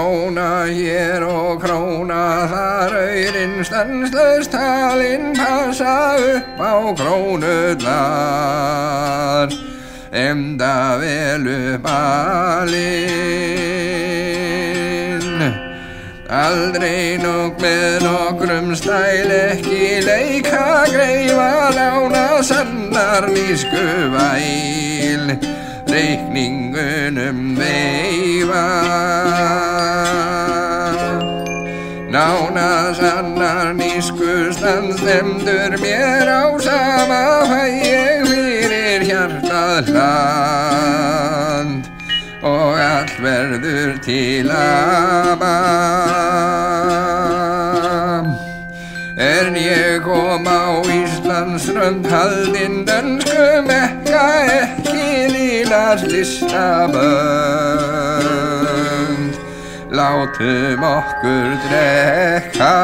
króna hér og króna þar, aurinn stanslaust talinn passa upp á krónurnar, enda vel upp alinn. Aldrei nokk með nokkrum stæl, ekki leika greifa, lána sannar nískuvæl, reikningunum veifa. Nána sannar nískustand stendur mér á sama, fæ ég fyrir hjartað land og allt verður til ama. Ég kom á Íslandsströnd, haldinn dönsku Mekka, ekki lýlast listabönd, látum okkur drekka.